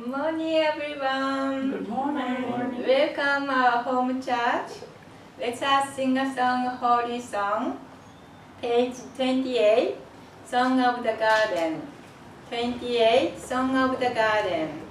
Good morning, everyone. Good morning. Welcome our home church. Let us sing a song, holy song. Page 28, Song of the Garden. 28, Song of the Garden.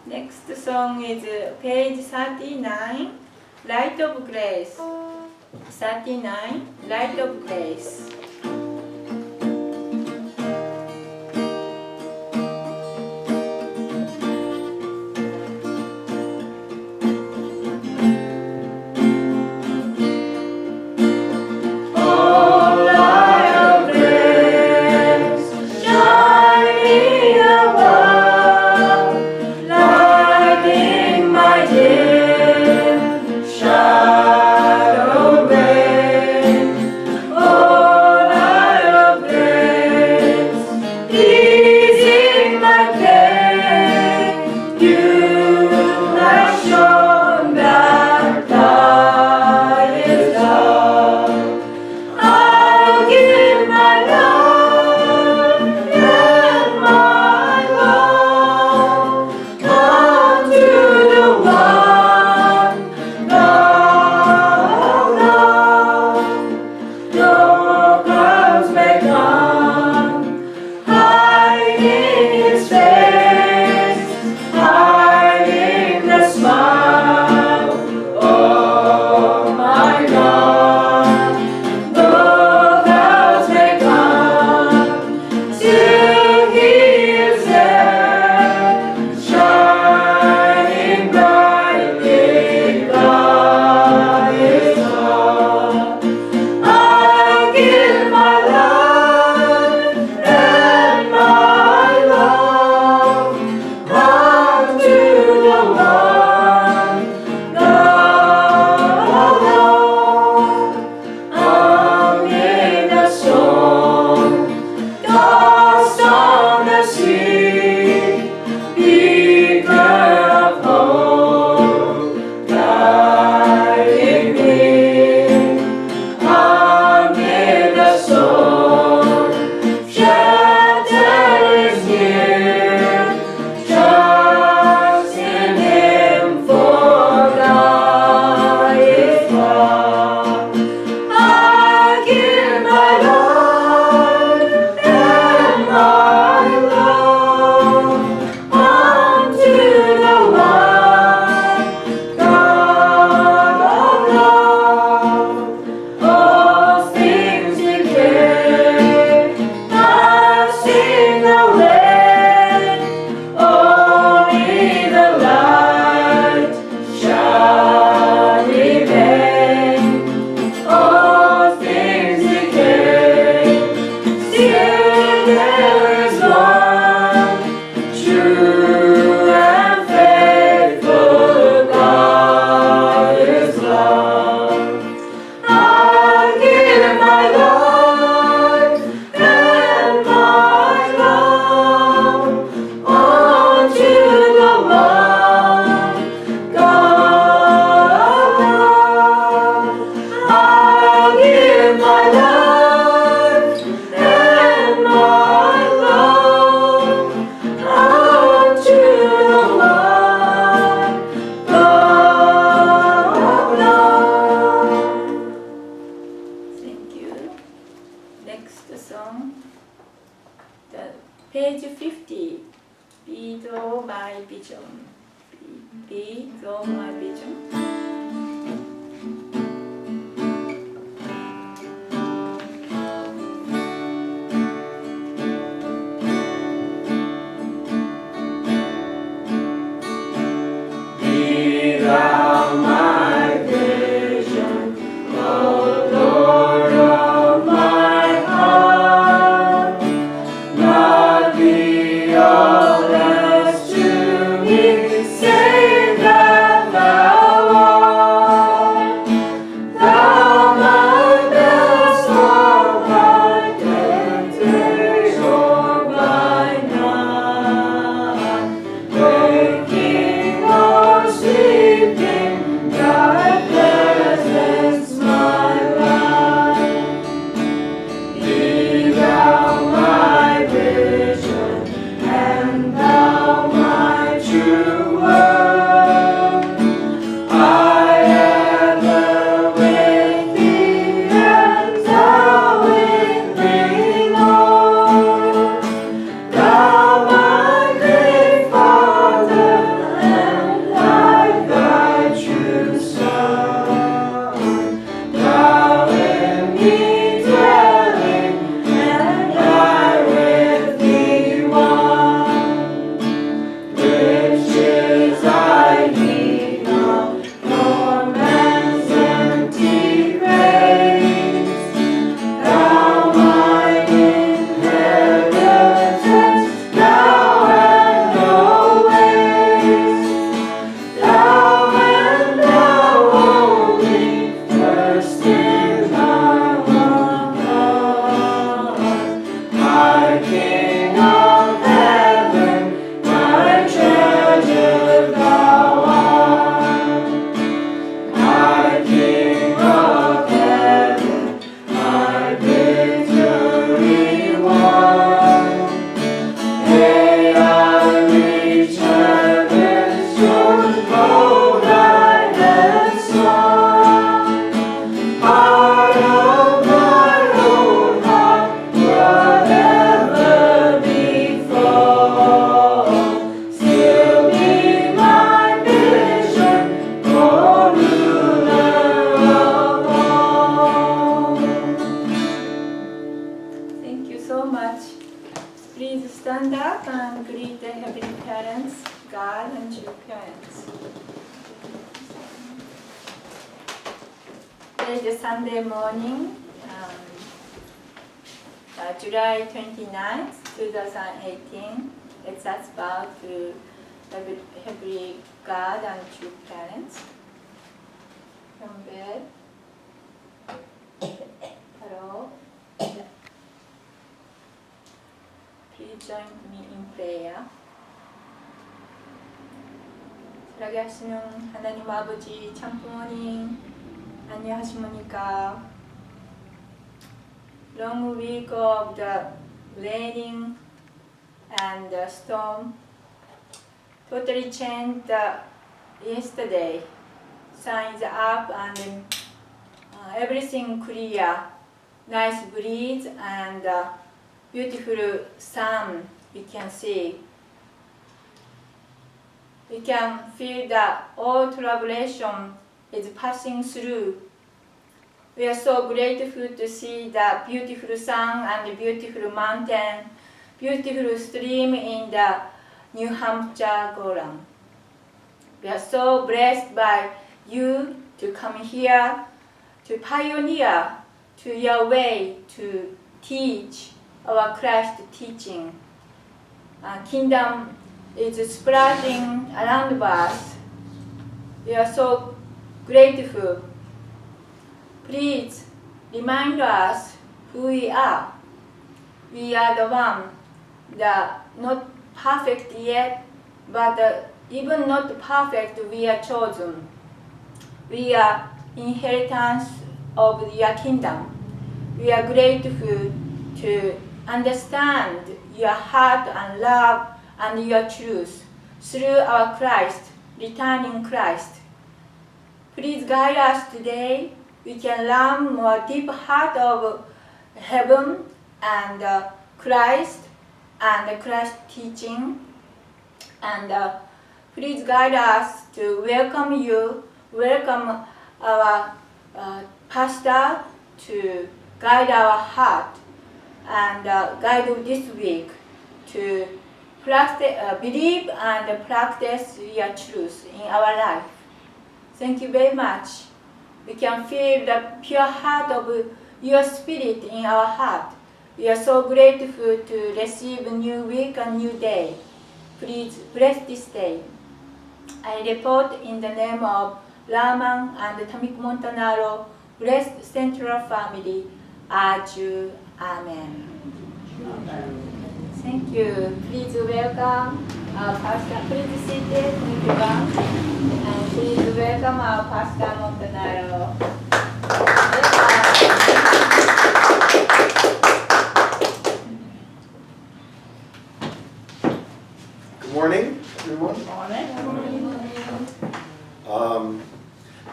Next song is page 39, Light of Grace. 39, Light of Grace. Shadow rain, oh Today is Sunday morning, July 29th, 2018. It's us about to heavenly God and true parents. From bed. Hello. Please join me in prayer. 살아계시는 하나님 아버지 참 부모님 안녕하십니까? Long week of the raining and the storm totally changed yesterday. Sun is up and everything clear. Nice breeze and beautiful sun we can see. We can feel that all tribulation is passing through. We are so grateful to see the beautiful sun and the beautiful mountain, beautiful stream in the New Hampshire Golan. We are so blessed by you to come here, to pioneer to your way to teach our Christ teaching. Kingdom is spreading around us. We are so grateful. Please remind us who we are. We are the one that not perfect yet, but even not perfect, we are chosen. We are inheritance of your kingdom. We are grateful to understand your heart and love and your truth through our Christ, returning Christ. Please guide us today. We can learn more deep heart of heaven and Christ and Christ teaching. And please guide us to welcome you, welcome our pastor to guide our heart and guide this week to believe and practice your truth in our life. Thank you very much. We can feel the pure heart of your spirit in our heart. We are so grateful to receive a new week and new day. Please bless this day. I report in the name of Raman and Tamik Montanaro, blessed central family, Aju. Amen. Thank you. Please welcome our pastor. Please sit there, everyone. And please welcome our pastor Montanaro. Good morning, everyone. Good morning.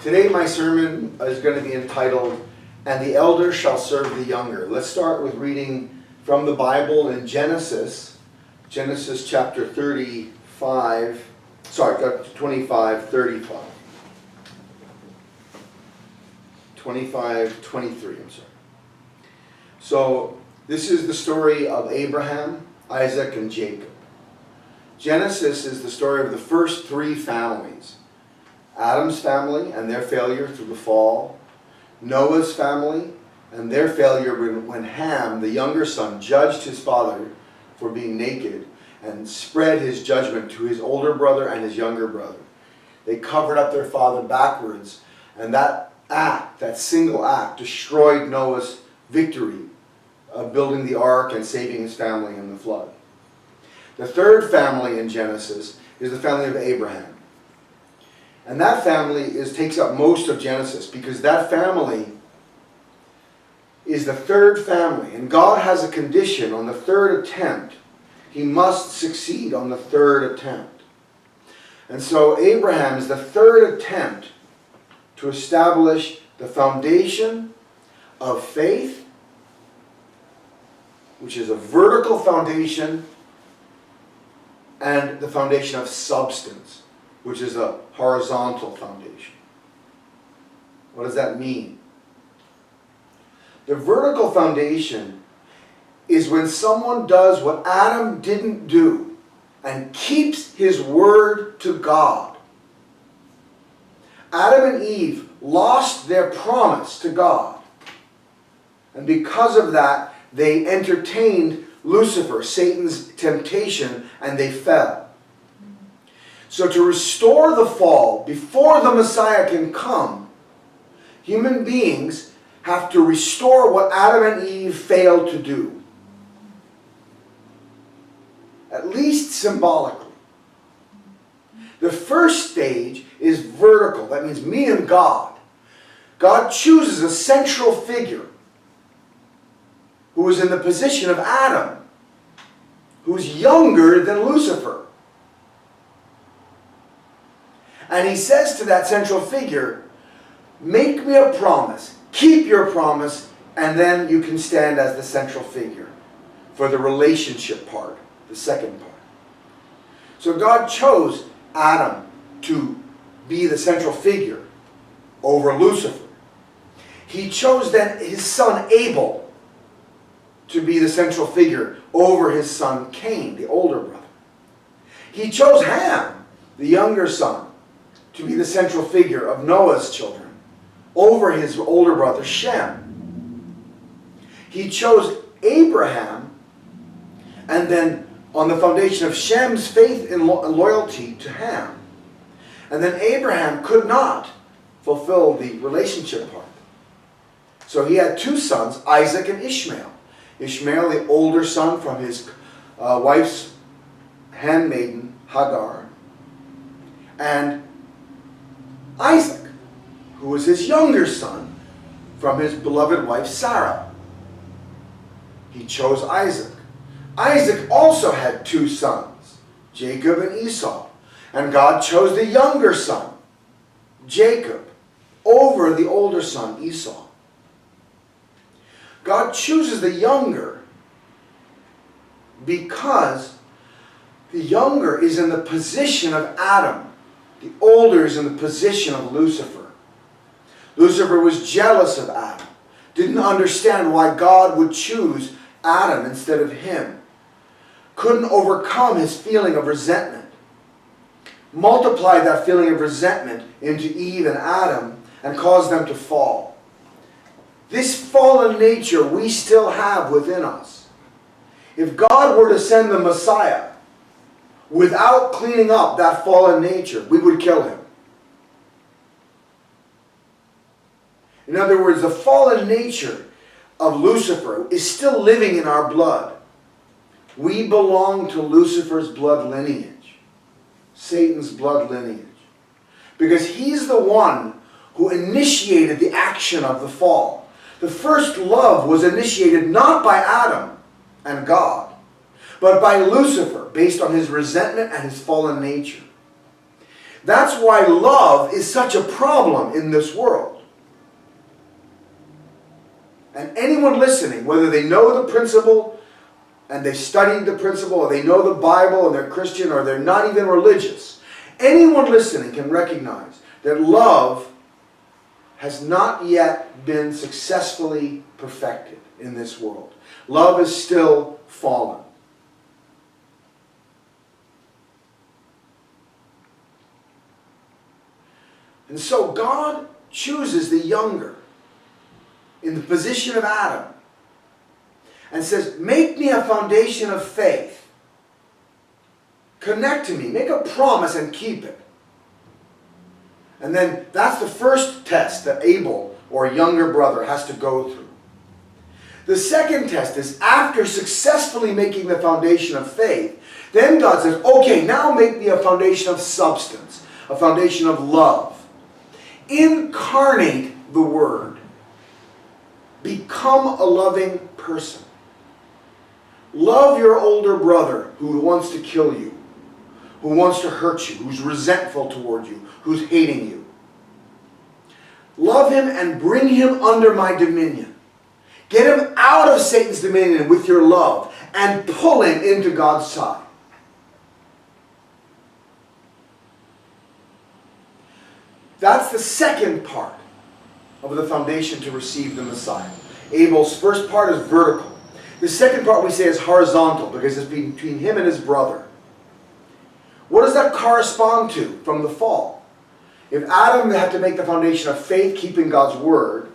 Today my sermon is going to be entitled, "And the elder shall serve the younger." Let's start with reading from the Bible in Genesis chapter 25, 35. 23, I'm sorry. So this is the story of Abraham, Isaac, and Jacob. Genesis is the story of the first three families. Adam's family and their failure through the fall. Noah's family and their failure when Ham, the younger son, judged his father for being naked and spread his judgment to his older brother and his younger brother. They covered up their father backwards, and that single act, destroyed Noah's victory of building the ark and saving his family in the flood. The third family in Genesis is the family of Abraham. And that family takes up most of Genesis because that family is the third family. And God has a condition on the third attempt. He must succeed on the third attempt. And so Abraham is the third attempt to establish the foundation of faith, which is a vertical foundation, and the foundation of substance, which is a horizontal foundation. What does that mean? The vertical foundation is when someone does what Adam didn't do and keeps his word to God. Adam and Eve lost their promise to God. And because of that, they entertained Lucifer, Satan's temptation, and they fell. So to restore the fall, before the Messiah can come, human beings have to restore what Adam and Eve failed to do. At least symbolically. The first stage is vertical. That means me and God. God chooses a central figure who is in the position of Adam, who's younger than Lucifer. And he says to that central figure, make me a promise, keep your promise, and then you can stand as the central figure for the relationship part, the second part. So God chose Adam to be the central figure over Lucifer. He chose then his son Abel to be the central figure over his son Cain, the older brother. He chose Ham, the younger son, to be the central figure of Noah's children over his older brother Shem. He chose Abraham, and then on the foundation of Shem's faith and loyalty to Ham. And then Abraham could not fulfill the relationship part. So he had two sons, Isaac and Ishmael. Ishmael, the older son from his wife's handmaiden, Hagar. And Isaac, who was his younger son from his beloved wife, Sarah. He chose Isaac. Isaac also had two sons, Jacob and Esau. And God chose the younger son, Jacob, over the older son, Esau. God chooses the younger because the younger is in the position of Adam. The older is in the position of Lucifer. Lucifer was jealous of Adam, didn't understand why God would choose Adam instead of him. Couldn't overcome his feeling of resentment. Multiplied that feeling of resentment into Eve and Adam and caused them to fall. This fallen nature we still have within us. If God were to send the Messiah without cleaning up that fallen nature, we would kill him. In other words, the fallen nature of Lucifer is still living in our blood. We belong to Lucifer's blood lineage, Satan's blood lineage, because he's the one who initiated the action of the fall. The first love was initiated not by Adam and God, but by Lucifer, based on his resentment and his fallen nature. That's why love is such a problem in this world. And anyone listening, whether they know the principle and they've studied the principle, or they know the Bible and they're Christian, or they're not even religious, anyone listening can recognize that love has not yet been successfully perfected in this world. Love is still fallen. And so God chooses the younger in the position of Adam and says, make me a foundation of faith. Connect to me. Make a promise and keep it. And then that's the first test that Abel, or a younger brother, has to go through. The second test is after successfully making the foundation of faith, then God says, okay, now make me a foundation of substance, a foundation of love. Incarnate the Word. Become a loving person. Love your older brother who wants to kill you, who wants to hurt you, who's resentful toward you, who's hating you. Love him and bring him under my dominion. Get him out of Satan's dominion with your love and pull him into God's side. That's the second part of the foundation to receive the Messiah. Abel's first part is vertical. The second part we say is horizontal because it's between him and his brother. What does that correspond to from the fall? if Adam had to make the foundation of faith, keeping God's word,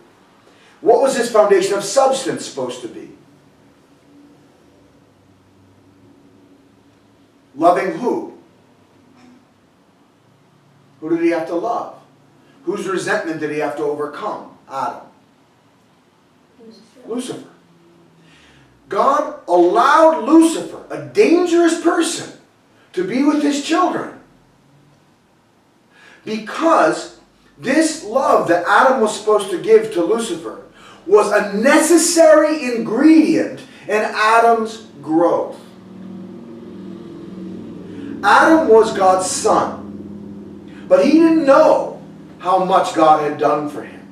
what was his foundation of substance supposed to be? Loving who? Who did he have to love? Whose resentment did he have to overcome? Adam. Lucifer. God allowed Lucifer, a dangerous person, to be with his children. Because this love that Adam was supposed to give to Lucifer was a necessary ingredient in Adam's growth. Adam was God's son, but he didn't know how much God had done for him.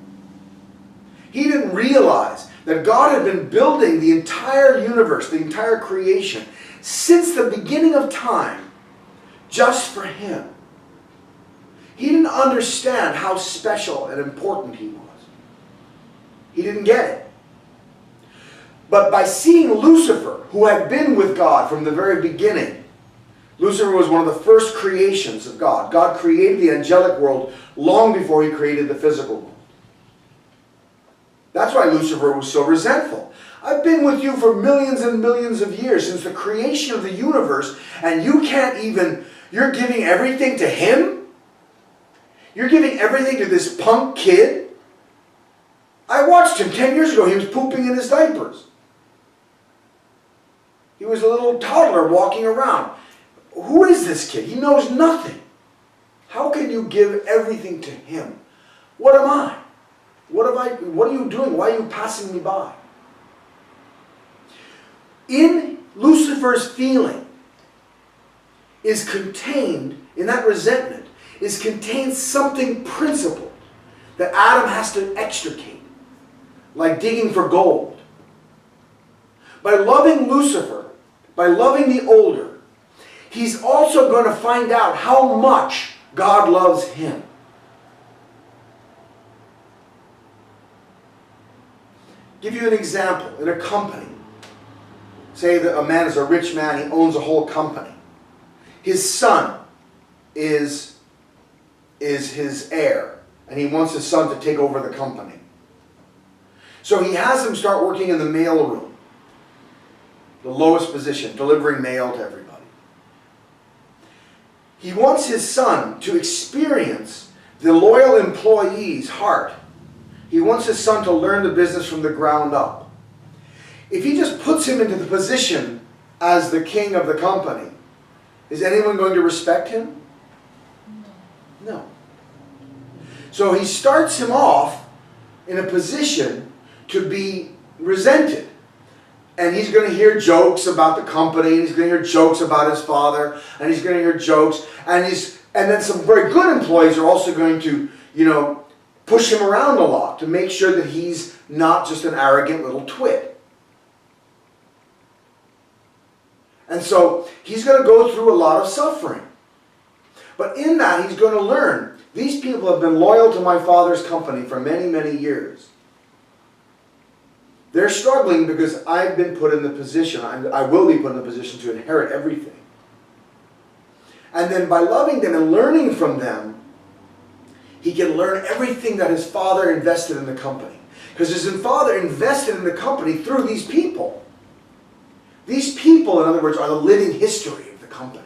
He didn't realize that God had been building the entire universe, the entire creation, since the beginning of time, just for him. He didn't understand how special and important he was. He didn't get it. But by seeing Lucifer, who had been with God from the very beginning, Lucifer was one of the first creations of God. God created the angelic world long before he created the physical world. That's why Lucifer was so resentful. I've been with you for millions and millions of years, since the creation of the universe, and you can't even, you're giving everything to him? You're giving everything to this punk kid? I watched him 10 years ago. He was pooping in his diapers. He was a little toddler walking around. Who is this kid? He knows nothing. How can you give everything to him? What am I? What are you doing? Why are you passing me by? In Lucifer's feeling is contained, in that resentment, is contained something principled that Adam has to extricate, like digging for gold. By loving Lucifer, by loving the older, he's also going to find out how much God loves him. Give you an example. In a company, say that a man is a rich man, he owns a whole company. His son is his heir, and he wants his son to take over the company. So he has him start working in the mail room, the lowest position, delivering mail to everybody. He wants his son to experience the loyal employee's heart. He wants his son to learn the business from the ground up. If he just puts him into the position as the king of the company, is anyone going to respect him? No. So he starts him off in a position to be resented. And he's going to hear jokes about the company, and he's going to hear jokes about his father, and he's going to hear jokes, and then some very good employees are also going to, push him around a lot to make sure that he's not just an arrogant little twit. And so he's going to go through a lot of suffering. But in that, he's going to learn, these people have been loyal to my father's company for many, many years. They're struggling because I've been put in the position, I will be put in the position to inherit everything. And then by loving them and learning from them, he can learn everything that his father invested in the company. Because his father invested in the company through these people. These people, in other words, are the living history of the company.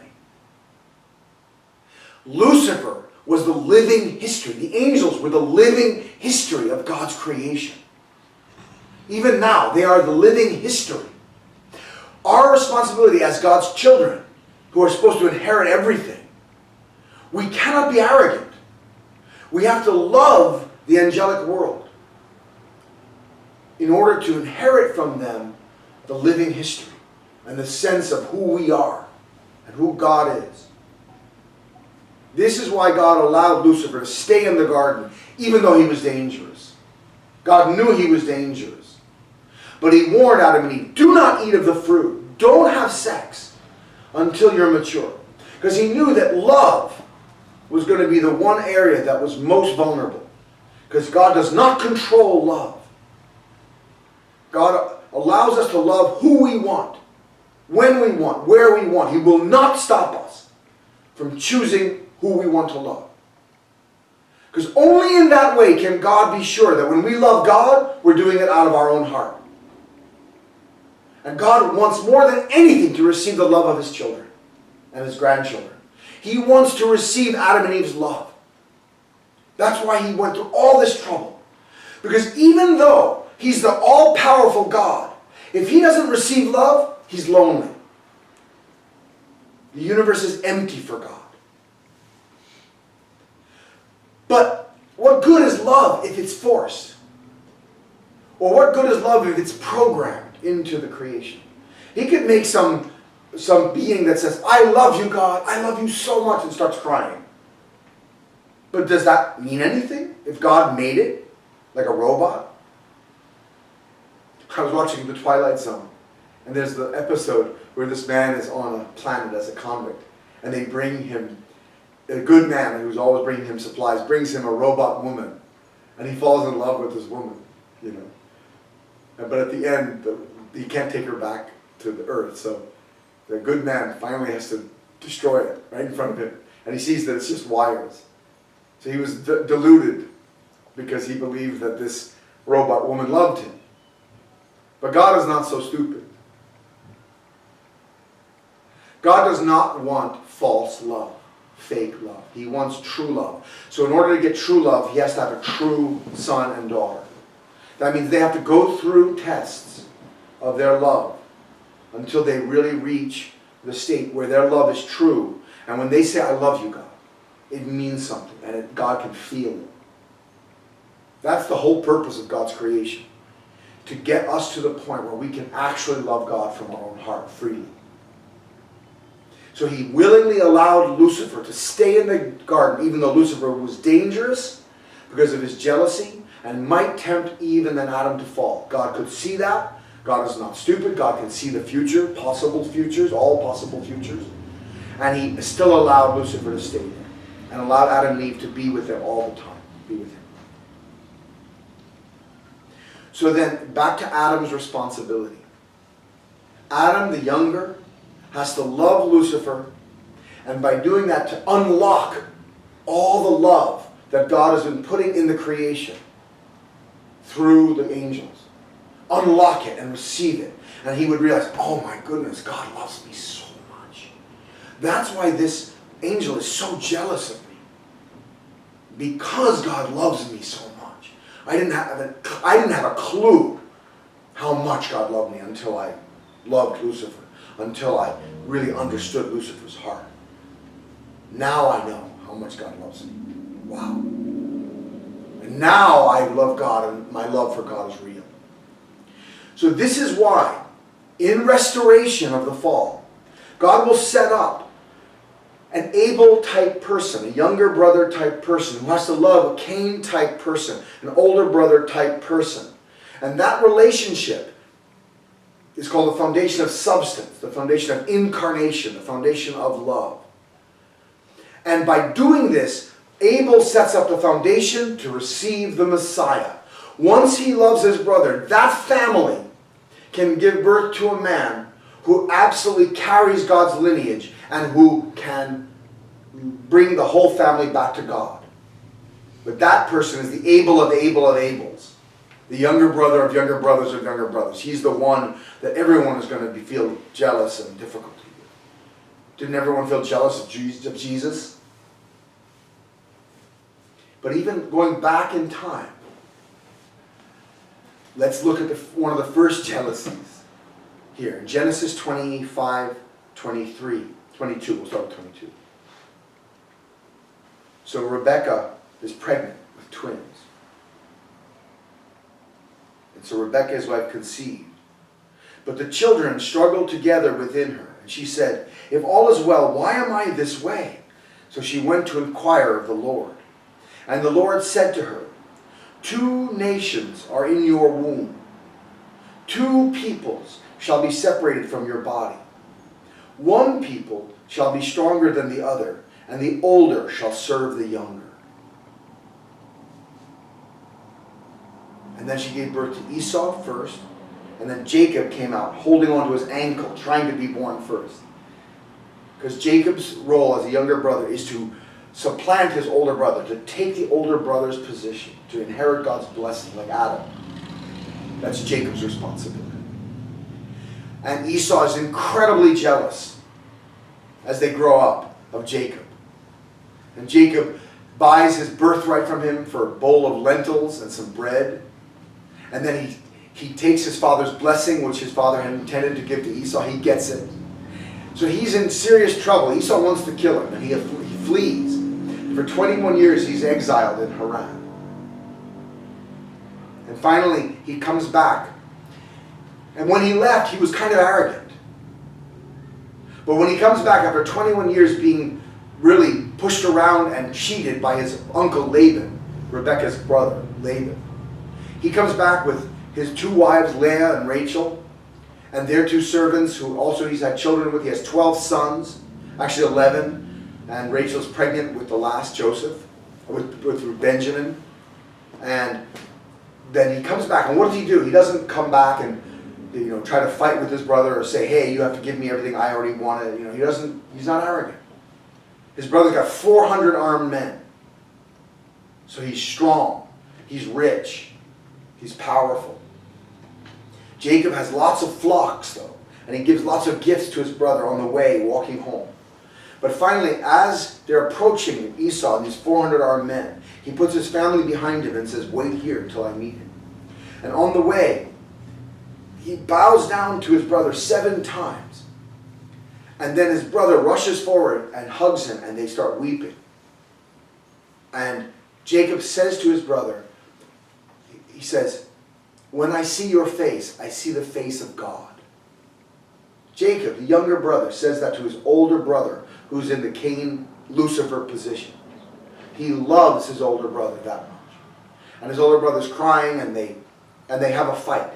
Lucifer was the living history. The angels were the living history of God's creation. Even now, they are the living history. Our responsibility as God's children, who are supposed to inherit everything, we cannot be arrogant. We have to love the angelic world in order to inherit from them the living history and the sense of who we are and who God is. This is why God allowed Lucifer to stay in the garden, even though he was dangerous. God knew he was dangerous. But he warned Adam and Eve, do not eat of the fruit. Don't have sex until you're mature. Because he knew that love was going to be the one area that was most vulnerable. Because God does not control love. God allows us to love who we want, when we want, where we want. He will not stop us from choosing who we want to love. Because only in that way can God be sure that when we love God, we're doing it out of our own heart. And God wants more than anything to receive the love of his children and his grandchildren. He wants to receive Adam and Eve's love. That's why he went through all this trouble. Because even though he's the all-powerful God, if he doesn't receive love, he's lonely. The universe is empty for God. But what good is love if it's forced? Or what good is love if it's programmed into the creation? He could make some being that says, I love you, God, I love you so much, and starts crying. But does that mean anything if God made it like a robot? I was watching The Twilight Zone, and there's the episode where this man is on a planet as a convict, and they bring him, a good man who's always bringing him supplies, brings him a robot woman, and he falls in love with this woman, you know. But at the end, he can't take her back to the earth, so the good man finally has to destroy it right in front of him, and he sees that it's just wires. So he was deluded because he believed that this robot woman loved him. But God is not so stupid. God does not want false love, fake love. He wants true love. So in order to get true love, he has to have a true son and daughter. That means they have to go through tests of their love until they really reach the state where their love is true. And when they say, I love you, God, it means something, and God can feel it. That's the whole purpose of God's creation. To get us to the point where we can actually love God from our own heart freely. So he willingly allowed Lucifer to stay in the garden, even though Lucifer was dangerous because of his jealousy and might tempt Eve and then Adam to fall. God could see that. God is not stupid. God can see the future, possible futures, all possible futures. And he still allowed Lucifer to stay there and allowed Adam and Eve to be with him all the time. Be with him. So then, back to Adam's responsibility. Adam, the younger, has to love Lucifer, and by doing that to unlock all the love that God has been putting in the creation through the angels. Unlock it and receive it. And he would realize, oh my goodness, God loves me so much. That's why this angel is so jealous of me. Because God loves me so much. I didn't have a clue how much God loved me until I loved Lucifer. Until I really understood Lucifer's heart. Now I know how much God loves me. Wow. And now I love God, and my love for God is real. So this is why, in restoration of the fall, God will set up an Abel-type person, a younger brother-type person, who has to love a Cain-type person, an older brother-type person. And that relationship is called the foundation of substance, the foundation of incarnation, the foundation of love. And by doing this, Abel sets up the foundation to receive the Messiah. Once he loves his brother, that family can give birth to a man who absolutely carries God's lineage and who can bring the whole family back to God. But that person is the Abel of Abels. The younger brother of younger brothers of younger brothers. He's the one that everyone is going to feel jealous and difficulty with. Didn't everyone feel jealous of Jesus? But even going back in time, let's look at one of the first jealousies here. In Genesis 25, 23, 22. We'll start with 22. So Rebekah is pregnant with twins. And so Rebekah, his wife, conceived. But the children struggled together within her. And she said, if all is well, why am I this way? So she went to inquire of the Lord. And the Lord said to her, 2 nations are in your womb. 2 peoples shall be separated from your body. 1 people shall be stronger than the other, and the older shall serve the younger. And then she gave birth to Esau first, and then Jacob came out, holding on to his ankle, trying to be born first. Because Jacob's role as a younger brother is to supplant his older brother, to take the older brother's position, to inherit God's blessing like Adam. That's Jacob's responsibility. And Esau is incredibly jealous as they grow up of Jacob. And Jacob buys his birthright from him for a bowl of lentils and some bread. And then he takes his father's blessing, which his father had intended to give to Esau. He gets it. So he's in serious trouble. Esau wants to kill him, and he flees. For 21 years, he's exiled in Haran. And finally, he comes back. And when he left, he was kind of arrogant. But when he comes back after 21 years being really pushed around and cheated by his uncle Laban, Rebekah's brother, Laban, he comes back with his 2 wives, Leah and Rachel, and their 2 servants, who also he's had children with. He has 12 sons, actually 11, and Rachel's pregnant with the last, Joseph, with Benjamin. And then he comes back, and what does he do? He doesn't come back and try to fight with his brother or say, hey, you have to give me everything I already wanted. He's not arrogant. His brother's got 400 armed men. So he's strong, he's rich, he's powerful. Jacob has lots of flocks, though, and he gives lots of gifts to his brother on the way, walking home. But finally, as they're approaching Esau and these 400 armed men, he puts his family behind him and says, wait here until I meet him. And on the way, he bows down to his brother 7 times. And then his brother rushes forward and hugs him, and they start weeping. And Jacob says to his brother, he says, when I see your face, I see the face of God. Jacob, the younger brother, says that to his older brother, who's in the Cain, Lucifer position. He loves his older brother that much. And his older brother's crying, and they have a fight.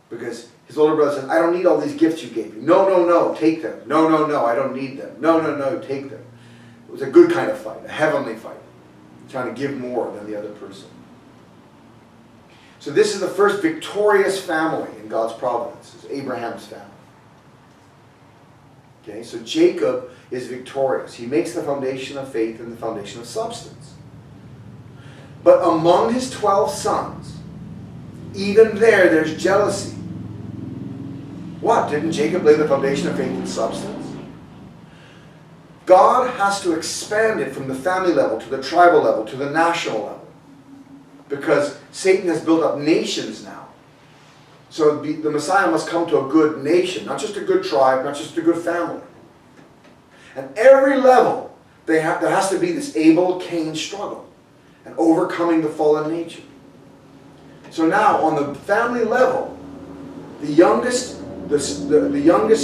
Because his older brother says, I don't need all these gifts you gave me. No, take them. No, I don't need them. No, take them. It was a good kind of fight, a heavenly fight. Trying to give more than the other person. So this is the first victorious family in God's providence. It's Abraham's family. Okay, so Jacob is victorious. He makes the foundation of faith and the foundation of substance. But among his 12 sons, even there's jealousy. What? Didn't Jacob lay the foundation of faith and substance? God has to expand it from the family level to the tribal level to the national level. Because Satan has built up nations now. So the Messiah must come to a good nation, not just a good tribe, not just a good family. And every level, there has to be this Abel-Cain struggle and overcoming the fallen nature. So now, on the family level, the youngest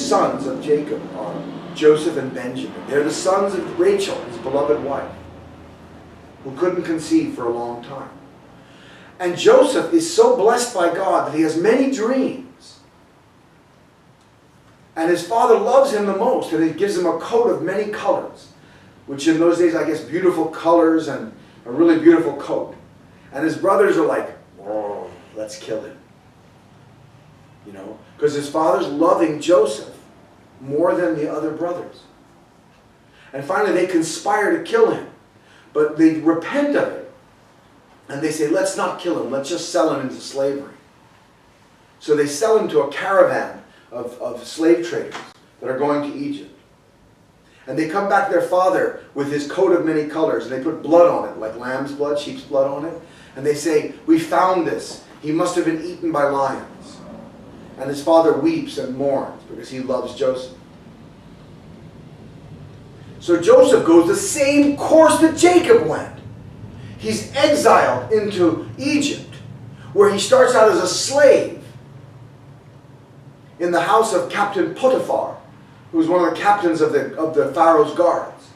sons of Jacob are Joseph and Benjamin. They're the sons of Rachel, his beloved wife, who couldn't conceive for a long time. And Joseph is so blessed by God that he has many dreams. And his father loves him the most, and he gives him a coat of many colors, which in those days, I guess, beautiful colors and a really beautiful coat. And his brothers are like, oh, let's kill him. Because his father's loving Joseph more than the other brothers. And finally, they conspire to kill him. But they repent of it. And they say, let's not kill him. Let's just sell him into slavery. So they sell him to a caravan of slave traders that are going to Egypt. And they come back to their father with his coat of many colors. And they put blood on it, like lamb's blood, sheep's blood on it. And they say, we found this. He must have been eaten by lions. And his father weeps and mourns because he loves Joseph. So Joseph goes the same course that Jacob went. He's exiled into Egypt, where he starts out as a slave in the house of Captain Potiphar, who was one of the captains of the Pharaoh's guards.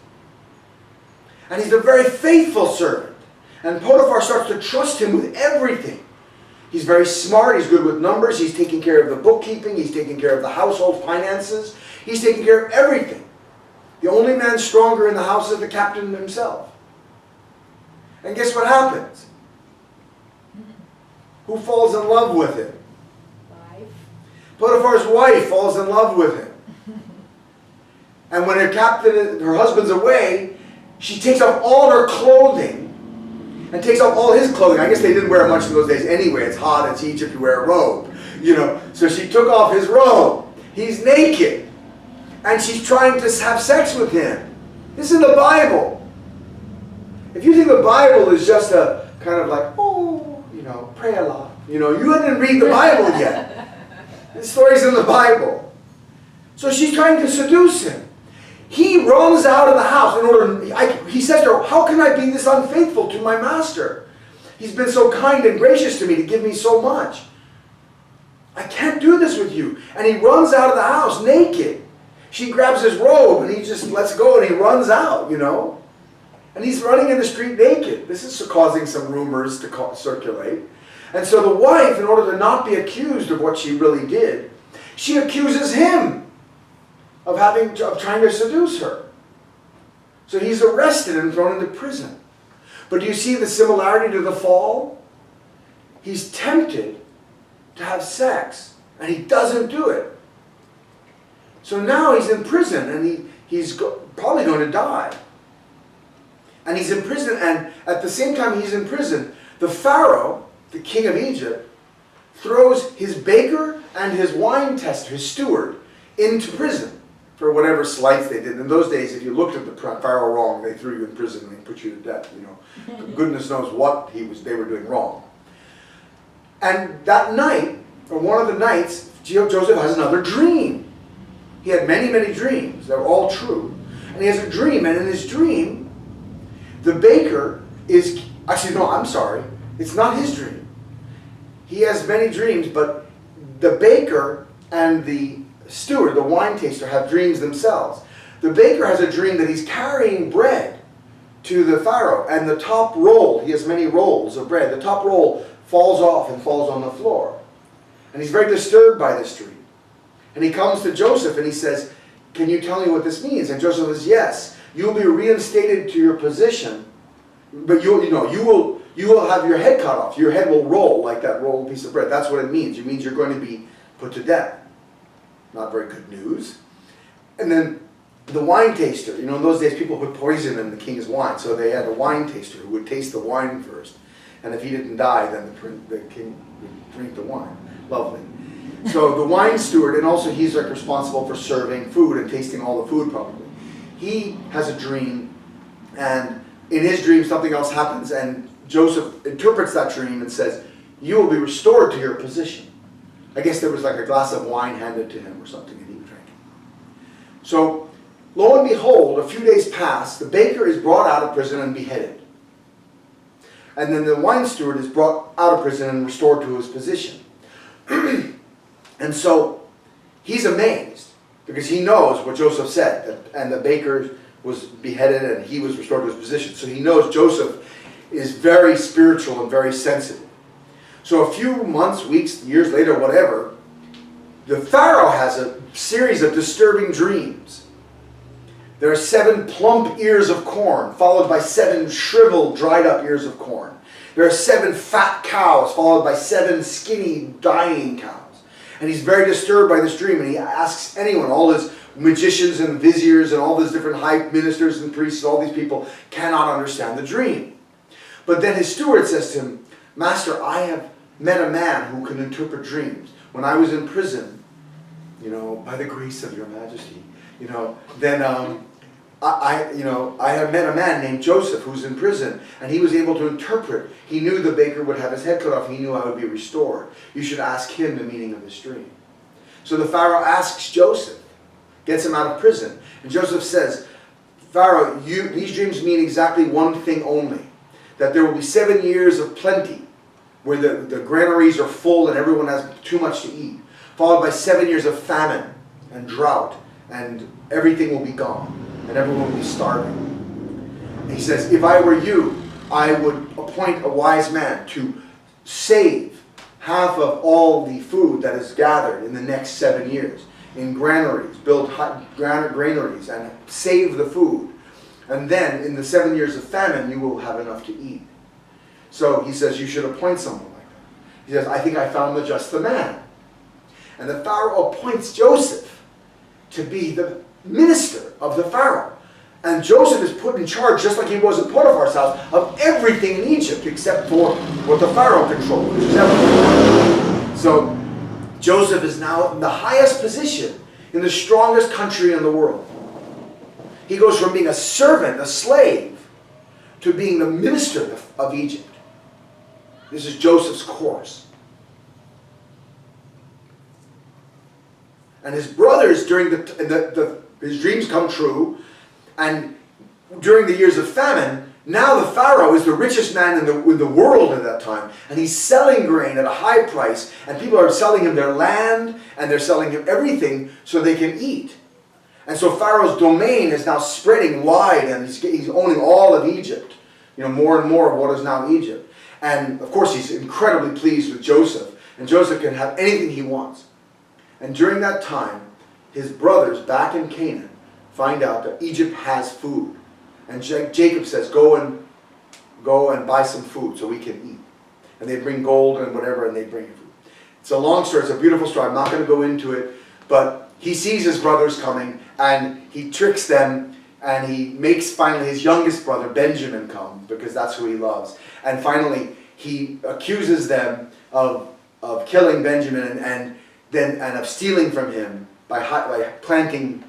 And he's a very faithful servant. And Potiphar starts to trust him with everything. He's very smart, he's good with numbers, he's taking care of the bookkeeping, he's taking care of the household finances, he's taking care of everything. The only man stronger in the house is the captain himself. And guess what happens? Who falls in love with him? Wife. Potiphar's wife falls in love with him. And when her husband's away, she takes off all her clothing and takes off all his clothing. I guess they didn't wear much in those days anyway. It's hot, it's Egypt, you wear a robe. You know, so she took off his robe. He's naked. And she's trying to have sex with him. This is in the Bible. If you think the Bible is just a kind of like, oh, you know, pray a lot. You know, you didn't read the Bible yet. The story's in the Bible. So she's trying to seduce him. He runs out of the house in order, he says to her, how can I be this unfaithful to my master? He's been so kind and gracious to me to give me so much. I can't do this with you. And he runs out of the house naked. She grabs his robe and he just lets go and he runs out, you know. And he's running in the street naked. This is causing some rumors to circulate. And so the wife, in order to not be accused of what she really did, she accuses him of trying to seduce her. So he's arrested and thrown into prison. But do you see the similarity to the fall? He's tempted to have sex, and he doesn't do it. So now he's in prison, and he's probably going to die. And he's in prison, and at the same time he's in prison, the Pharaoh, the king of Egypt, throws his baker and his wine tester, his steward, into prison for whatever slights they did. In those days, if you looked at the Pharaoh wrong, they threw you in prison and they put you to death. You know, goodness knows what they were doing wrong. And that night, or one of the nights, Joseph has another dream. He had many, many dreams. They were all true. And he has a dream, and in his dream, the baker is... Actually, no, I'm sorry. It's not his dream. He has many dreams, but the baker and the steward, the wine taster, have dreams themselves. The baker has a dream that he's carrying bread to the Pharaoh, and the top roll, he has many rolls of bread, the top roll falls off and falls on the floor. And he's very disturbed by this dream. And he comes to Joseph and he says, can you tell me what this means? And Joseph says, yes, you will be reinstated to your position, but you will have your head cut off. Your head will roll like that rolled piece of bread. That's what it means. It means you're going to be put to death. Not very good news. And then the wine taster, in those days people put poison in the king's wine, so they had a wine taster who would taste the wine first. And if he didn't die, then the king would drink the wine. Lovely. So the wine steward, and also he's responsible for serving food and tasting all the food probably. He has a dream, and in his dream something else happens, and Joseph interprets that dream and says, you will be restored to your position. I guess there was like a glass of wine handed to him or something, and he drank it. So, lo and behold, a few days pass, the baker is brought out of prison and beheaded. And then the wine steward is brought out of prison and restored to his position. And so, he's amazed, because he knows what Joseph said, and the baker was beheaded and he was restored to his position. So he knows Joseph is very spiritual and very sensitive. So a few months, weeks, years later, whatever, the Pharaoh has a series of disturbing dreams. There are 7 plump ears of corn, followed by 7 shriveled, dried up ears of corn. There are 7 fat cows, followed by 7 skinny, dying cows. And he's very disturbed by this dream, and he asks anyone, all his magicians and viziers and all these different high ministers and priests, all these people cannot understand the dream. But then his steward says to him, Master, I have met a man who can interpret dreams. When I was in prison, by the grace of your majesty, then I have met a man named Joseph who's in prison, and he was able to interpret. He knew the baker would have his head cut off. He knew I would be restored. You should ask him the meaning of this dream. So the Pharaoh asks Joseph, gets him out of prison. And Joseph says, Pharaoh, these dreams mean exactly one thing only, that there will be 7 years of plenty, where the granaries are full and everyone has too much to eat, followed by 7 years of famine and drought, and everything will be gone, and everyone will be starving. And he says, if I were you, I would appoint a wise man to save half of all the food that is gathered in the next 7 years in granaries, build granaries and save the food. And then in the 7 years of famine, you will have enough to eat. So he says, you should appoint someone like that. He says, I think I found just the man. And the Pharaoh appoints Joseph to be the minister of the Pharaoh. And Joseph is put in charge, just like he was at Potiphar's house, of everything in Egypt except for what the Pharaoh controlled, which is everything. So Joseph is now in the highest position in the strongest country in the world. He goes from being a servant, a slave, to being the minister of Egypt. This is Joseph's course. And his brothers, during his dreams come true, and during the years of famine, now the Pharaoh is the richest man in the world at that time, and he's selling grain at a high price, and people are selling him their land, and they're selling him everything so they can eat. And so Pharaoh's domain is now spreading wide, and he's owning all of Egypt, more and more of what is now Egypt. And of course he's incredibly pleased with Joseph, and Joseph can have anything he wants. And during that time, his brothers back in Canaan find out that Egypt has food. And Jacob says, go and buy some food so we can eat. And they bring gold and whatever, and they bring food. It's a long story. It's a beautiful story. I'm not going to go into it. But he sees his brothers coming, and he tricks them, and he makes finally his youngest brother, Benjamin, come, because that's who he loves. And finally, he accuses them of killing Benjamin and of stealing from him by planting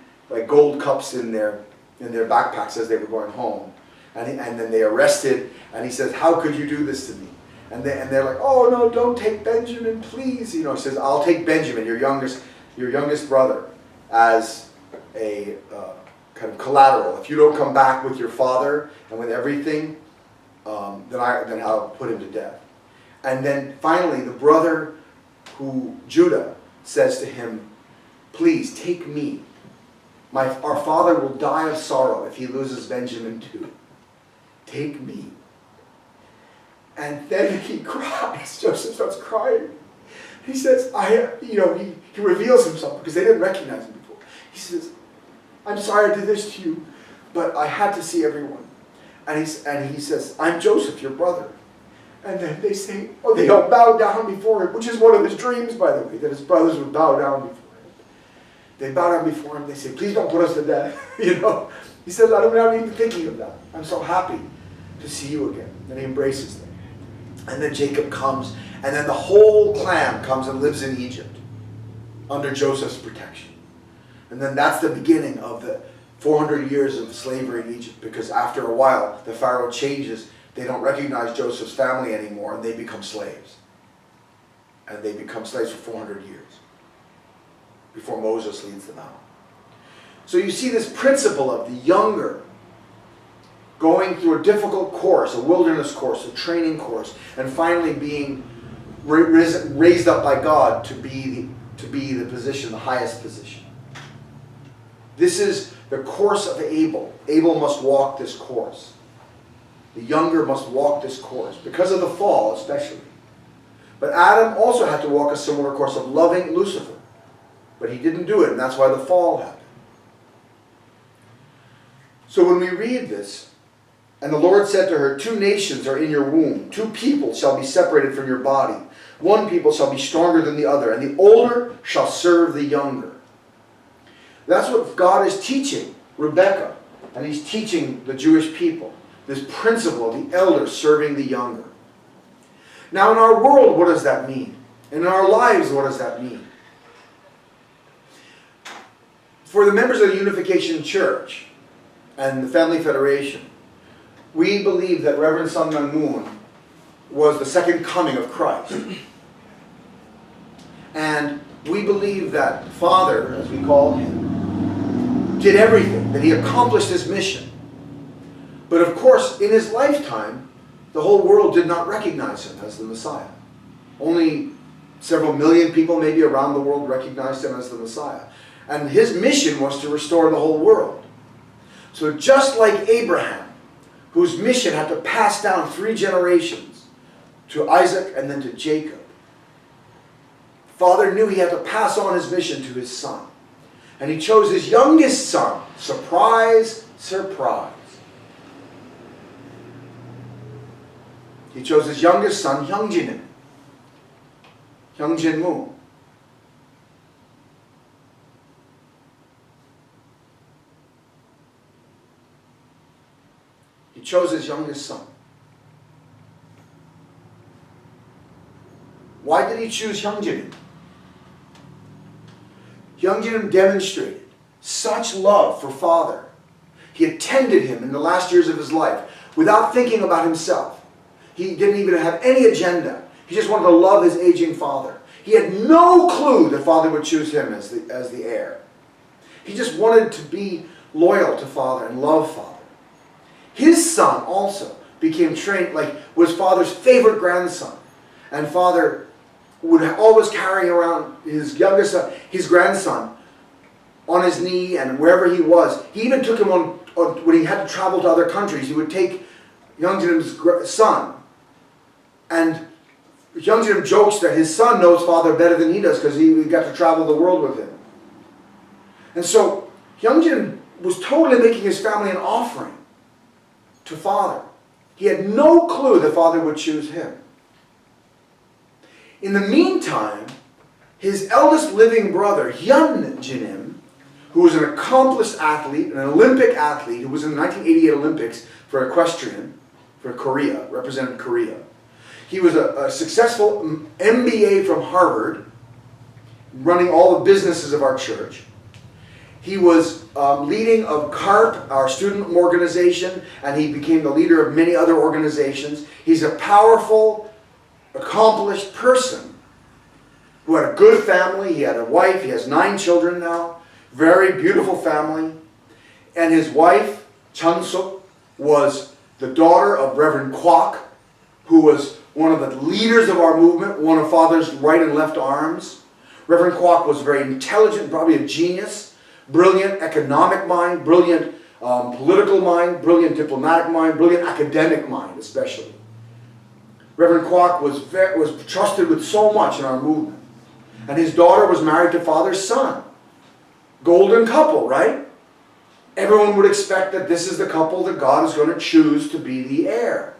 gold cups in their backpacks as they were going home. And then they arrested, and he says, how could you do this to me? And they're like, oh no, don't take Benjamin, please. He says, I'll take Benjamin, your youngest brother, as a kind of collateral. If you don't come back with your father and with everything, then I'll put him to death. And then finally, the brother Judah says to him, please take me. Our father will die of sorrow if he loses Benjamin too. Take me. And then he cries. Joseph starts crying. He says, he reveals himself because they didn't recognize him before. He says, I'm sorry I did this to you, but I had to see everyone. And he says, I'm Joseph, your brother. And then they say, they all bow down before him, which is one of his dreams, by the way, that his brothers would bow down before him. They bow down before him. They say, please don't put us to death. He says, I'm not even thinking of that. I'm so happy to see you again. And he embraces them. And then Jacob comes, and then the whole clan comes and lives in Egypt under Joseph's protection. And then that's the beginning of the 400 years of slavery in Egypt, because after a while, the Pharaoh changes. They don't recognize Joseph's family anymore, and they become slaves. And they become slaves for 400 years before Moses leads them out. So you see this principle of the younger going through a difficult course, a wilderness course, a training course, and finally being raised up by God to be the position, the highest position. This is the course of Abel. Abel must walk this course. The younger must walk this course, because of the fall especially. But Adam also had to walk a similar course of loving Lucifer. But he didn't do it, and that's why the fall happened. So when we read this, and the Lord said to her, 2 nations are in your womb, 2 people shall be separated from your body. 1 people shall be stronger than the other, and the older shall serve the younger. That's what God is teaching Rebekah, and he's teaching the Jewish people. This principle of the elder serving the younger. Now in our world, what does that mean? And in our lives, what does that mean? For the members of the Unification Church and the Family Federation, we believe that Reverend Moon was the second coming of Christ. And we believe that Father, as we call him, did everything, that he accomplished his mission. But of course, in his lifetime, the whole world did not recognize him as the Messiah. Only several million people maybe around the world recognized him as the Messiah. And his mission was to restore the whole world. So just like Abraham, whose mission had to pass down 3 generations to Isaac and then to Jacob, Father knew he had to pass on his mission to his son. And he chose his youngest son. Surprise, surprise. He chose his youngest son, Hyungjin Moon. chose his youngest son. Why did he choose Hyungjinim? Hyungjinim demonstrated such love for father. He attended him in the last years of his life without thinking about himself. He didn't even have any agenda. He just wanted to love his aging father. He had no clue that father would choose him as the heir. He just wanted to be loyal to father and love father. His son also became trained, was father's favorite grandson. And father would always carry around his youngest son, his grandson, on his knee and wherever he was. He even took him on when he had to travel to other countries. He would take Hyungjinim's son. And Hyungjinim jokes that his son knows father better than he does because he got to travel the world with him. And so Hyungjinim was totally making his family an offering to father. He had no clue that father would choose him. In the meantime, his eldest living brother, Hyunjinim, who was an accomplished athlete, an Olympic athlete, who was in the 1988 Olympics for equestrian, for Korea, represented Korea. He was a successful MBA from Harvard, running all the businesses of our church. He was leading of CARP, our student organization, and he became the leader of many other organizations. He's a powerful, accomplished person who had a good family. He had a wife. He has 9 children now. Very beautiful family. And his wife, Chun-suk, was the daughter of Reverend Kwok, who was one of the leaders of our movement, one of father's right and left arms. Reverend Kwok was very intelligent, probably a genius, brilliant economic mind, brilliant political mind, brilliant diplomatic mind, brilliant academic mind especially. Reverend Kwok was trusted with so much in our movement. And his daughter was married to father's son. Golden couple, right? Everyone would expect that this is the couple that God is going to choose to be the heir.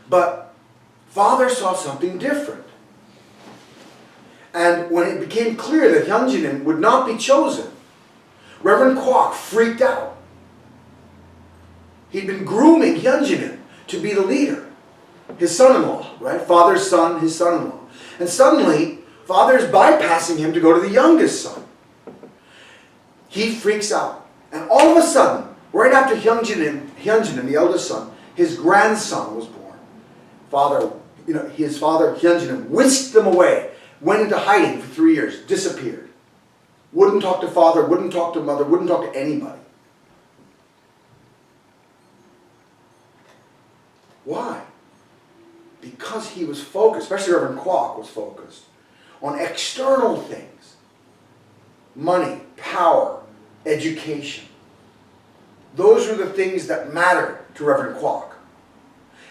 But father saw something different. And when it became clear that Hyunjinim would not be chosen, Reverend Kwok freaked out. He'd been grooming Hyunjinim to be the leader. His son-in-law, right? Father's son, his son-in-law. And suddenly, father's bypassing him to go to the youngest son. He freaks out. And all of a sudden, right after Hyunjinim, the eldest son, his grandson was born. His father, Hyunjinim, whisked them away, went into hiding for 3 years, disappeared. Wouldn't talk to father, wouldn't talk to mother, wouldn't talk to anybody. Why? Because he was focused, especially Reverend Kwok was focused, on external things. Money, power, education. Those were the things that mattered to Reverend Kwok.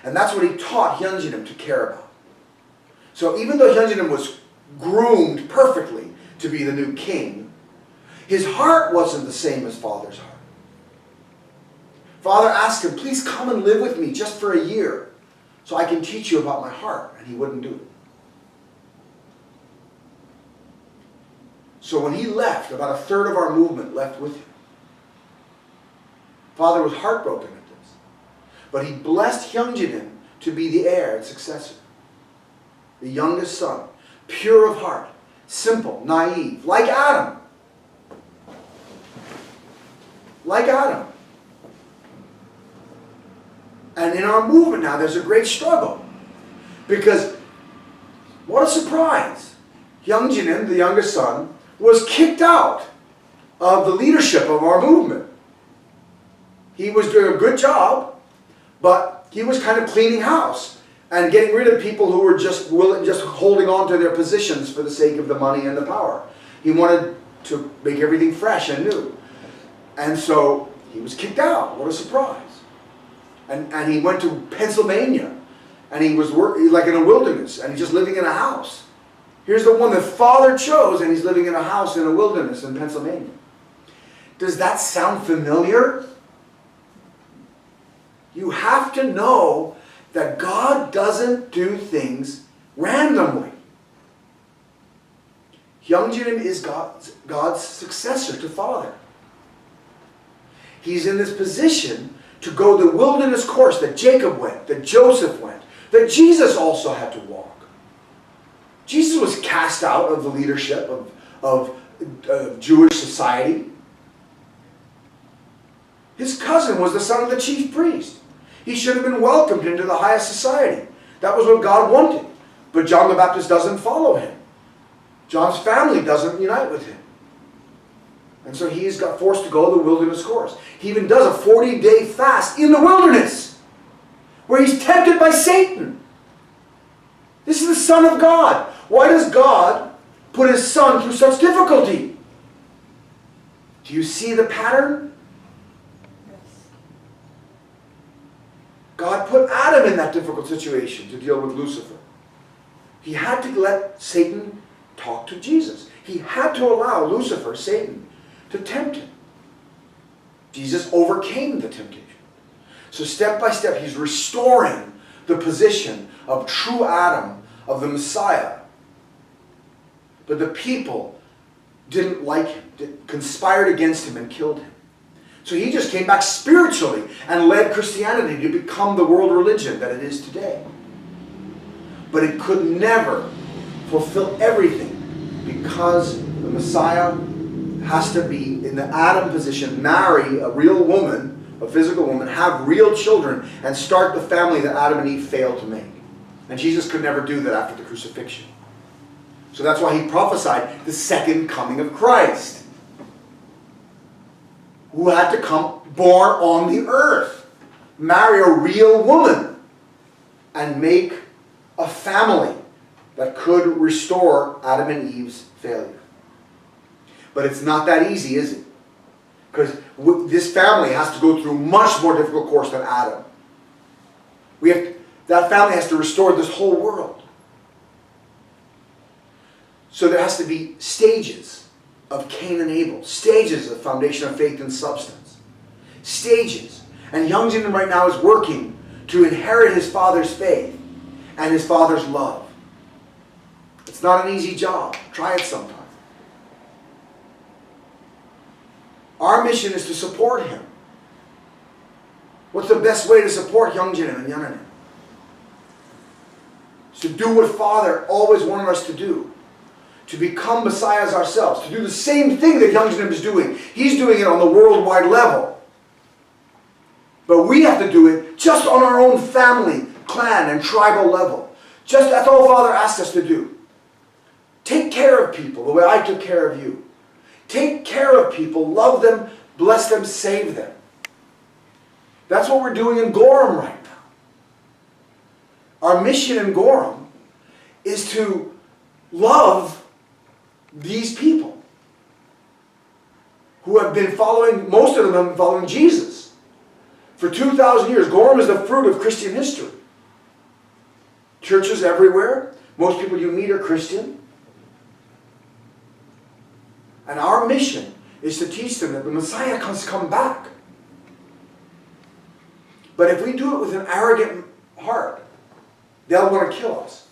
And that's what he taught Hyunjinim to care about. So even though Hyunjinim was groomed perfectly to be the new king, his heart wasn't the same as father's heart. Father asked him, please come and live with me just for a year so I can teach you about my heart. And he wouldn't do it. So when he left, about a third of our movement left with him. Father was heartbroken at this. But he blessed Hyunjinim to be the heir and successor. The youngest son, pure of heart, simple, naive, like Adam. Like Adam. And in our movement now, there's a great struggle. Because, what a surprise. Hyunjinim, the youngest son, was kicked out of the leadership of our movement. He was doing a good job, but he was kind of cleaning house and getting rid of people who were just holding on to their positions for the sake of the money and the power. He wanted to make everything fresh and new. And so he was kicked out. What a surprise. And he went to Pennsylvania, and he was like in a wilderness, and he's just living in a house. Here's the one that father chose, and he's living in a house in a wilderness in Pennsylvania. Does that sound familiar? You have to know that God doesn't do things randomly. Hyunjinim is God's successor to father. He's in this position to go the wilderness course that Jacob went, that Joseph went, that Jesus also had to walk. Jesus was cast out of the leadership of Jewish society. His cousin was the son of the chief priest. He should have been welcomed into the highest society. That was what God wanted. But John the Baptist doesn't follow him. John's family doesn't unite with him. And so he's got forced to go the wilderness course. He even does a 40-day fast in the wilderness, where he's tempted by Satan. This is the Son of God. Why does God put his Son through such difficulty? Do you see the pattern? Yes. God put Adam in that difficult situation to deal with Lucifer. He had to let Satan talk to Jesus. He had to allow Lucifer, Satan, to tempt him. Jesus overcame the temptation. So step by step, he's restoring the position of true Adam, of the Messiah. But the people didn't like him, conspired against him and killed him. So he just came back spiritually and led Christianity to become the world religion that it is today. But it could never fulfill everything, because the Messiah has to be in the Adam position, marry a real woman, a physical woman, have real children, and start the family that Adam and Eve failed to make. And Jesus could never do that after the crucifixion. So that's why he prophesied the second coming of Christ, who had to come born on the earth, marry a real woman, and make a family that could restore Adam and Eve's failure. But it's not that easy, is it? Because this family has to go through a much more difficult course than Adam. That family has to restore this whole world. So there has to be stages of Cain and Abel. Stages of foundation of faith and substance. Stages. And Young Jin right now is working to inherit his father's faith and his father's love. It's not an easy job. Try it sometime. Our mission is to support him. What's the best way to support Young Jin and Yananin? It's to do what Father always wanted us to do. To become messiahs ourselves. To do the same thing that Young Jin is doing. He's doing it on the worldwide level. But we have to do it just on our own family, clan, and tribal level. That's all Father asked us to do. Take care of people the way I took care of you. Take care of people, love them, bless them, save them. That's what we're doing in Gorham right now. Our mission in Gorham is to love these people who have been following, most of them have been following Jesus. For 2,000 years, Gorham is the fruit of Christian history. Churches everywhere. Most people you meet are Christian. And our mission is to teach them that the Messiah has come back. But if we do it with an arrogant heart, they'll want to kill us.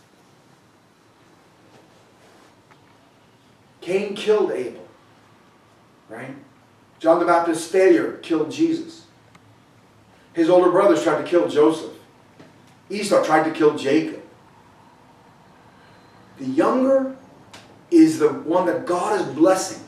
Cain killed Abel. Right? John the Baptist's failure killed Jesus. His older brothers tried to kill Joseph. Esau tried to kill Jacob. The younger is the one that God is blessing.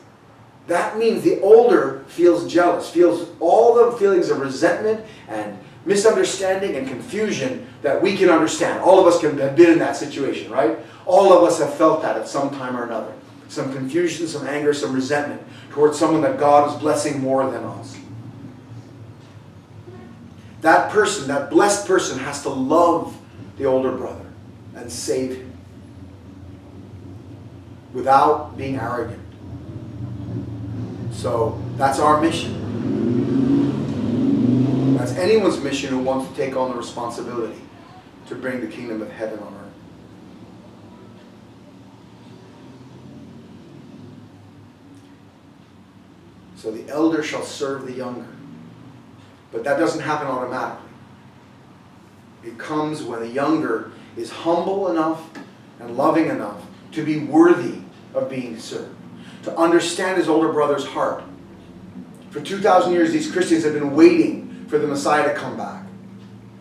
That means the older feels jealous, feels all the feelings of resentment and misunderstanding and confusion that we can understand. All of us have been in that situation, right? All of us have felt that at some time or another. Some confusion, some anger, some resentment towards someone that God is blessing more than us. That person, that blessed person, has to love the older brother and save him without being arrogant. So that's our mission. That's anyone's mission who wants to take on the responsibility to bring the kingdom of heaven on earth. So the elder shall serve the younger. But that doesn't happen automatically. It comes when the younger is humble enough and loving enough to be worthy of being served. To understand his older brother's heart. For 2,000 years, these Christians have been waiting for the Messiah to come back.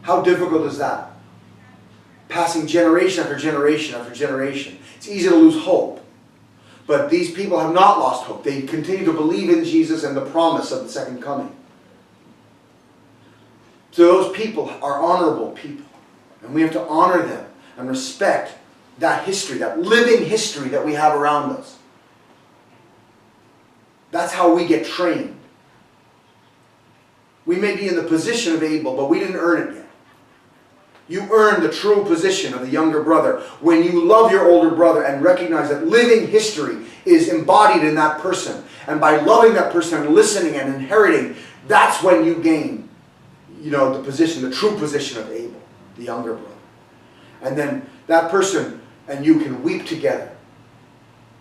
How difficult is that? Passing generation after generation after generation. It's easy to lose hope. But these people have not lost hope. They continue to believe in Jesus and the promise of the second coming. So those people are honorable people. And we have to honor them and respect that history, that living history that we have around us. That's how we get trained. We may be in the position of Abel, but we didn't earn it yet. You earn the true position of the younger brother when you love your older brother and recognize that living history is embodied in that person. And by loving that person and listening and inheriting, that's when you gain, the position, the true position of Abel, the younger brother. And then that person and you can weep together.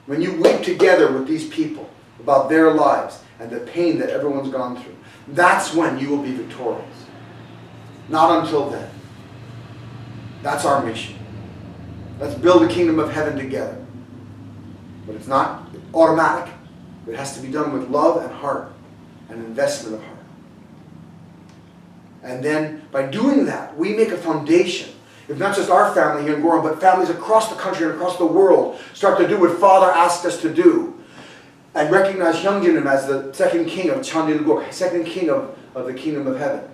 When you weep together with these people about their lives and the pain that everyone's gone through, that's when you will be victorious. Not until then. That's our mission. Let's build the kingdom of heaven together. But it's not automatic. It has to be done with love and heart and investment of heart. And then by doing that, we make a foundation. If not just our family here in Gorham, but families across the country and across the world start to do what Father asked us to do. And recognize Hyungjinim as the second king of Chandilguk, second king of the kingdom of heaven.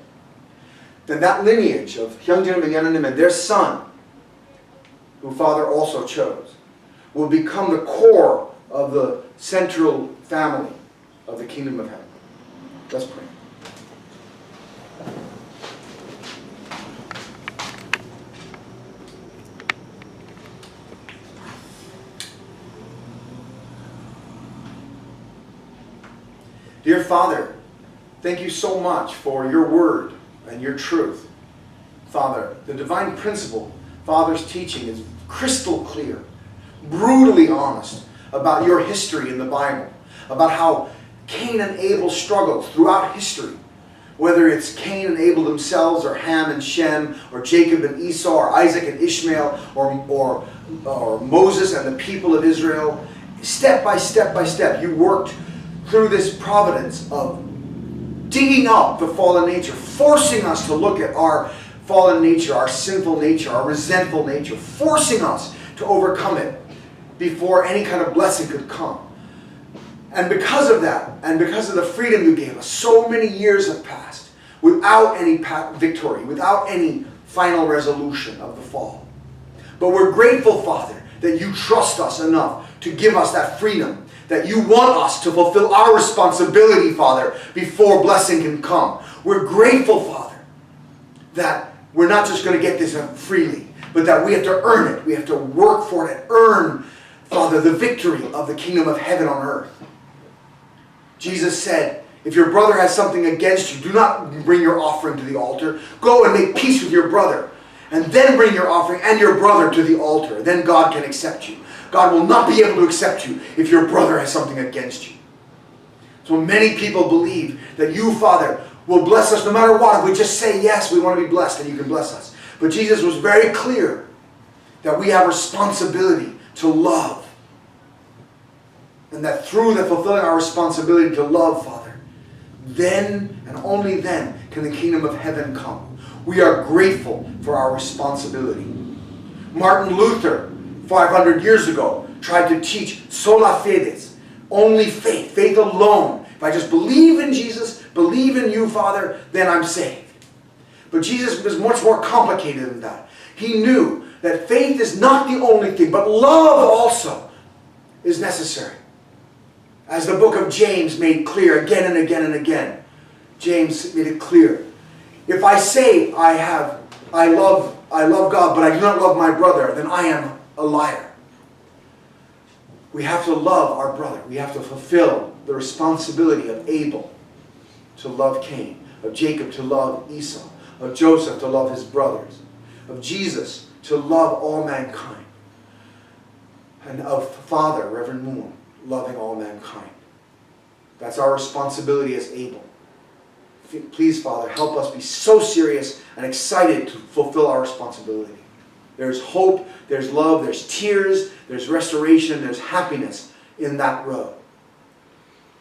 Then that lineage of Hyungjinim and Yeonim and their son, who Father also chose, will become the core of the central family of the kingdom of heaven. Let's pray. Dear Father, thank you so much for your word and your truth. Father, the divine principle, Father's teaching is crystal clear, brutally honest about your history in the Bible, about how Cain and Abel struggled throughout history, whether it's Cain and Abel themselves, or Ham and Shem, or Jacob and Esau, or Isaac and Ishmael, or Moses and the people of Israel. Step by step by step, you worked through this providence of digging up the fallen nature, forcing us to look at our fallen nature, our sinful nature, our resentful nature, forcing us to overcome it before any kind of blessing could come. And because of that, and because of the freedom you gave us, so many years have passed without any victory, without any final resolution of the fall. But we're grateful, Father, that you trust us enough to give us that freedom, that you want us to fulfill our responsibility, Father, before blessing can come. We're grateful, Father, that we're not just going to get this freely, but that we have to earn it. We have to work for it and earn, Father, the victory of the kingdom of heaven on earth. Jesus said, if your brother has something against you, do not bring your offering to the altar. Go and make peace with your brother, and then bring your offering and your brother to the altar. Then God can accept you. God will not be able to accept you if your brother has something against you. So many people believe that you, Father, will bless us no matter what. If we just say, yes, we want to be blessed, and you can bless us. But Jesus was very clear that we have responsibility to love. And that through the fulfilling our responsibility to love, Father, then and only then can the kingdom of heaven come. We are grateful for our responsibility. Martin Luther, 500 years ago, tried to teach sola fides, only faith, faith alone. If I just believe in Jesus, believe in you, Father, then I'm saved. But Jesus was much more complicated than that. He knew that faith is not the only thing, but love also is necessary. As the book of James made clear again and again and again, James made it clear. If I say I love God, but I do not love my brother, then I am a liar. We have to love our brother. We have to fulfill the responsibility of Abel to love Cain, of Jacob to love Esau, of Joseph to love his brothers, of Jesus to love all mankind, and of Father, Reverend Moon, loving all mankind. That's our responsibility as Abel. Please, Father, help us be so serious and excited to fulfill our responsibility. There's hope, there's love, there's tears, there's restoration, there's happiness in that road.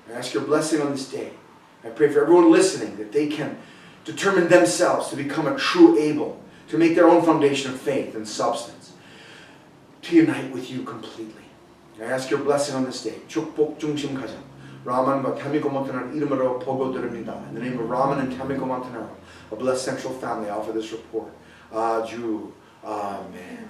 I ask your blessing on this day. I pray for everyone listening that they can determine themselves to become a true Abel, to make their own foundation of faith and substance, to unite with you completely. I ask your blessing on this day. 축복 중심 가정, Raman과 Tamiko Montanaro 이름으로 보고드립니다. In the name of Raman and Tamiko Montanaro, a blessed central family, I offer this report. Aju. Amen.